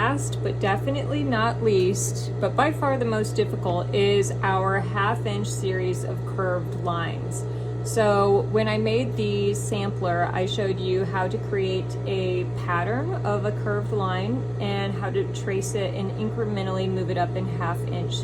last but definitely not least, but by far the most difficult, is our 1/2 inch series of curved lines. So when I made the sampler, I showed you how to create a pattern of a curved line and how to trace it and incrementally move it up in 1/2 inch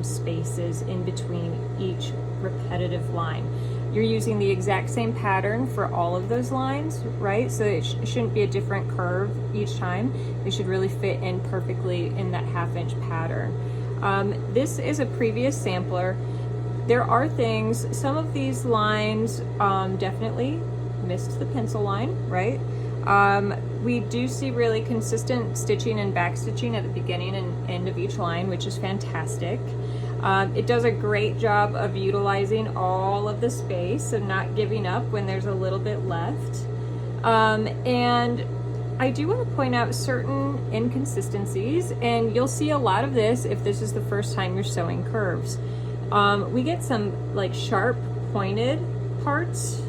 spaces in between each repetitive line. You're using the exact same pattern for all of those lines, right? So it shouldn't be a different curve each time. They should really fit in perfectly in that 1/2 inch pattern. This is a previous sampler. There are things, some of these lines definitely missed the pencil line, right? We do see really consistent stitching and back stitching at the beginning and end of each line, which is fantastic. It does a great job of utilizing all of the space and not giving up when there's a little bit left. And I do want to point out certain inconsistencies, and you'll see a lot of this if this is the first time you're sewing curves. We get some like sharp pointed parts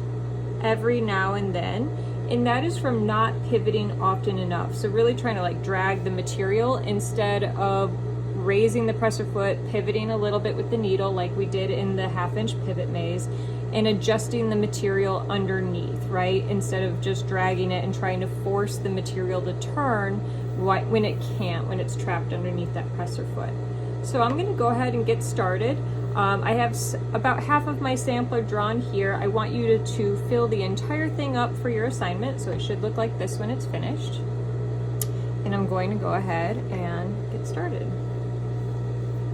every now and then, and that is from not pivoting often enough. So really trying to like drag the material instead of raising the presser foot, pivoting a little bit with the needle like we did in the 1/2 inch pivot maze, and adjusting the material underneath, right? Instead of just dragging it and trying to force the material to turn when it can't, when it's trapped underneath that presser foot. So I'm gonna go ahead and get started. I have about half of my sampler drawn here. I want you to fill the entire thing up for your assignment, so it should look like this when it's finished. And I'm going to go ahead and get started.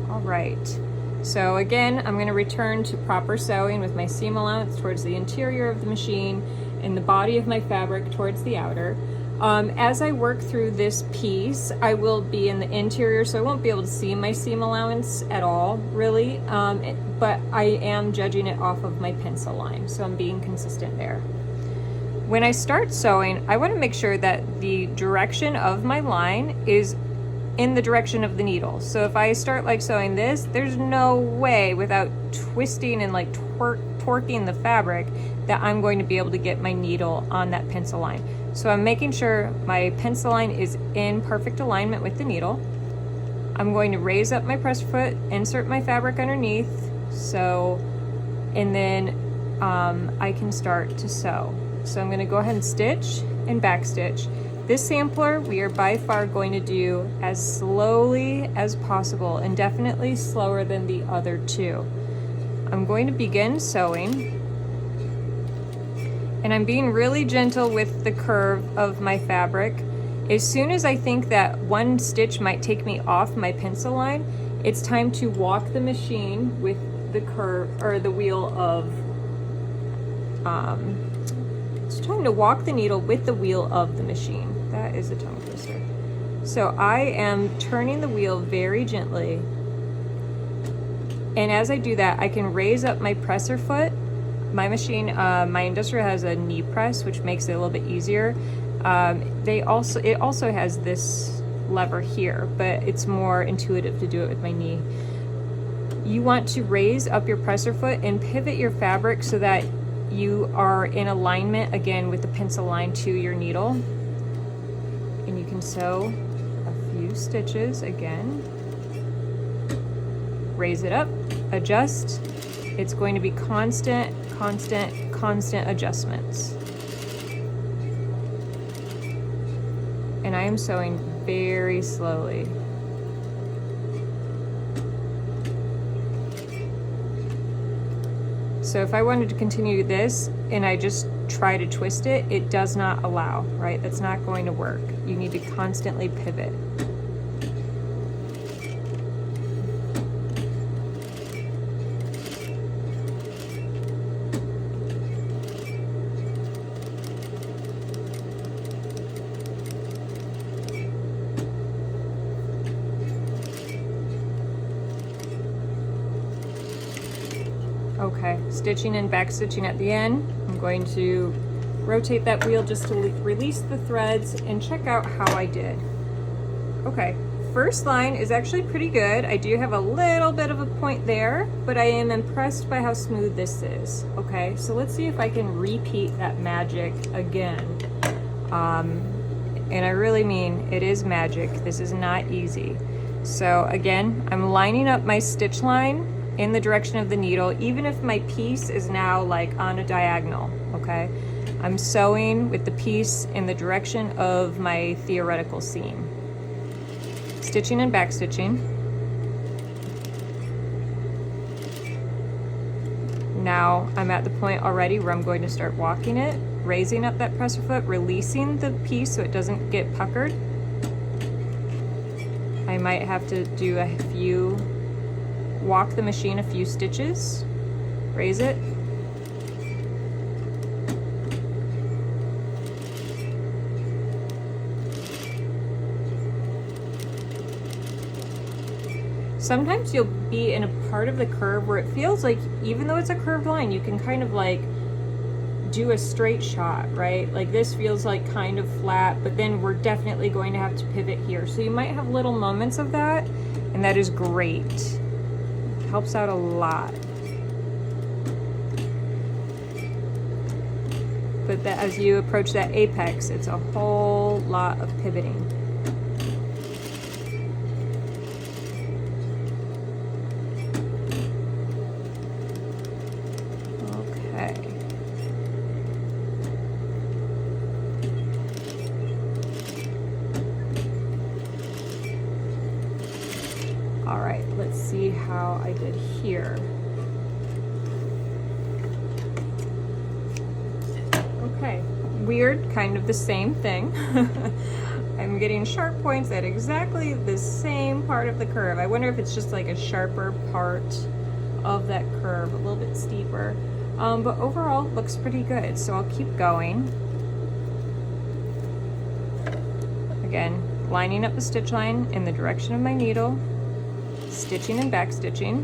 All right, so again, I'm going to return to proper sewing with my seam allowance towards the interior of the machine and the body of my fabric towards the outer. As I work through this piece, I will be in the interior, so I won't be able to see my seam allowance at all, really, but I am judging it off of my pencil line, so I'm being consistent there. When I start sewing, I want to make sure that the direction of my line is in the direction of the needle. So if I start like sewing this, there's no way without twisting and like torquing the fabric that I'm going to be able to get my needle on that pencil line. So I'm making sure my pencil line is in perfect alignment with the needle. I'm going to raise up my presser foot, insert my fabric underneath, and then I can start to sew. So I'm going to go ahead and stitch and back stitch. This sampler we are by far going to do as slowly as possible, and definitely slower than the other two. I'm going to begin sewing, and I'm being really gentle with the curve of my fabric. As soon as I think that one stitch might take me off my pencil line, it's time to walk the machine with the curve, or the wheel of, it's time to walk the needle with the wheel of the machine. That is a tongue twister. So I am turning the wheel very gently, and as I do that, I can raise up my presser foot. My machine, my Industrial has a knee press, which makes it a little bit easier. It also has this lever here, but it's more intuitive to do it with my knee. You want to raise up your presser foot and pivot your fabric so that you are in alignment again with the pencil line to your needle. And you can sew a few stitches again. Raise it up, adjust. It's going to be constant adjustments. And I am sewing very slowly. So if I wanted to continue this and I just try to twist it, it does not allow, right? That's not going to work. You need to constantly pivot. Okay, stitching and back stitching at the end. I'm going to rotate that wheel just to release the threads and check out how I did. Okay, first line is actually pretty good. I do have a little bit of a point there, but I am impressed by how smooth this is. Okay, so let's see if I can repeat that magic again. And I really mean, it is magic. This is not easy. So again, I'm lining up my stitch line in the direction of the needle, even if my piece is now like on a diagonal, okay? I'm sewing with the piece in the direction of my theoretical seam. Stitching and back stitching. Now I'm at the point already where I'm going to start walking it, raising up that presser foot, releasing the piece so it doesn't get puckered. I might have to do walk the machine a few stitches, raise it. Sometimes you'll be in a part of the curve where it feels like, even though it's a curved line, you can kind of like do a straight shot, right? Like this feels like kind of flat, but then we're definitely going to have to pivot here. So you might have little moments of that, and that is great. It helps out a lot. But that as you approach that apex, it's a whole lot of pivoting. All right, let's see how I did here. Okay, weird, kind of the same thing. I'm getting sharp points at exactly the same part of the curve. I wonder if it's just like a sharper part of that curve, a little bit steeper. But overall, looks pretty good. So I'll keep going. Again, lining up the stitch line in the direction of my needle, stitching and back stitching,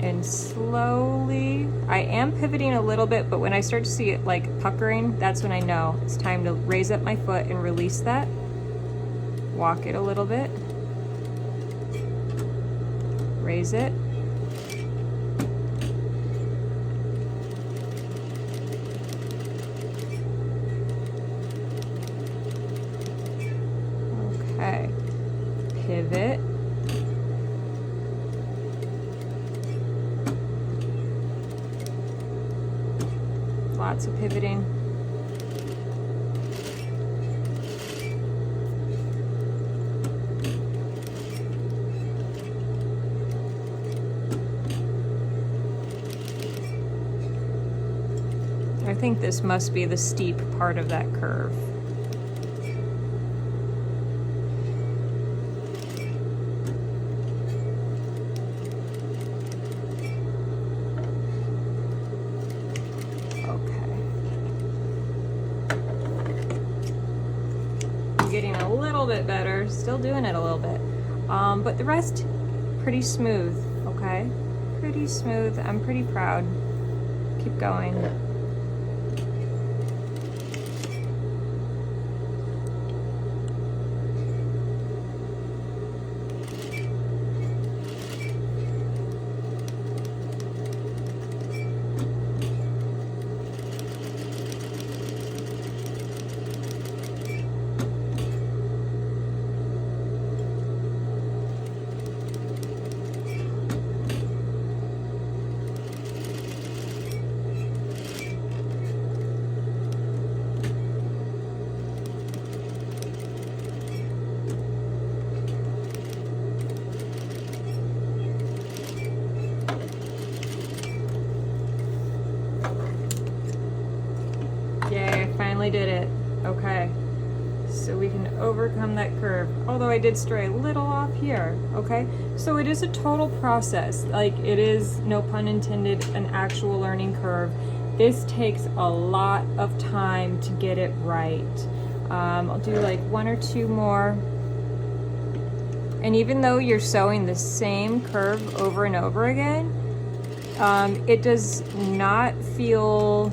and slowly, I am pivoting a little bit, but when I start to see it like puckering, that's when I know it's time to raise up my foot and release that. Walk it a little bit, raise it, okay. Pivot, lots of pivoting. I think this must be the steep part of that curve. Getting a little bit better, still doing it a little bit, but the rest pretty smooth. Okay, pretty smooth. I'm pretty proud. Keep going. Yay, I finally did it. Okay, so we can overcome that curve. Although I did stray a little off here, okay? So it is a total process. Like, it is, no pun intended, an actual learning curve. This takes a lot of time to get it right. I'll do like one or two more. And even though you're sewing the same curve over and over again, it does not feel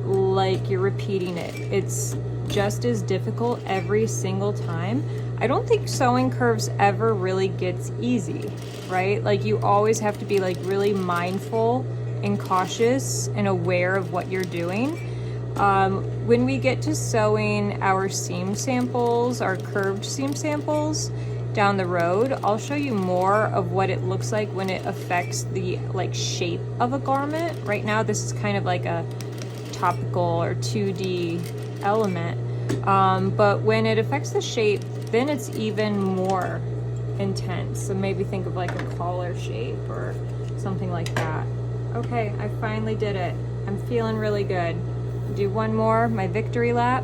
like you're repeating it. It's just as difficult every single time. I don't think sewing curves ever really gets easy, right? Like, you always have to be like really mindful and cautious and aware of what you're doing. When we get to sewing our seam samples, our curved seam samples down the road, I'll show you more of what it looks like when it affects the like shape of a garment. Right now, this is kind of like a topical or 2D element. But when it affects the shape, then it's even more intense. So maybe think of like a collar shape or something like that. Okay, I finally did it. I'm feeling really good. Do one more, my victory lap.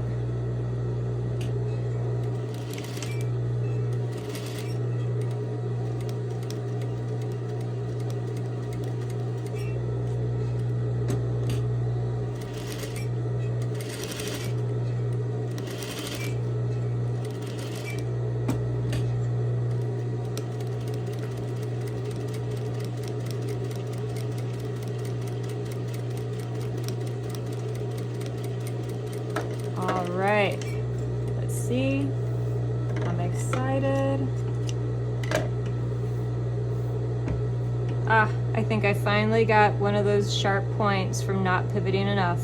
All right, let's see. I'm excited. I think I finally got one of those sharp points from not pivoting enough.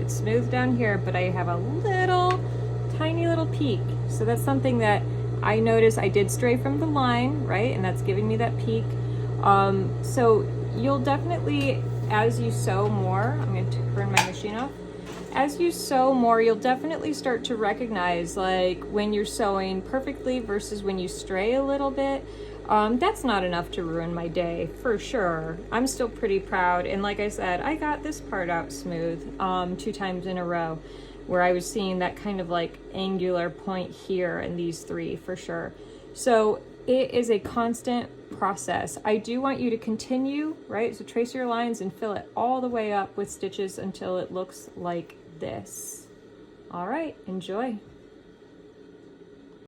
It's smooth down here, but I have a little, tiny little peak. So that's something that I noticed. I did stray from the line, right? And that's giving me that peak. So you'll definitely, as you sew more, I'm going to turn my machine off. As you sew more, you'll definitely start to recognize like when you're sewing perfectly versus when you stray a little bit. That's not enough to ruin my day, for sure. I'm still pretty proud. And like I said, I got this part out smooth 2 times in a row, where I was seeing that kind of like angular point here in these 3 for sure. So it is a constant process. I do want you to continue, right? So trace your lines and fill it all the way up with stitches until it looks like this. All right, enjoy.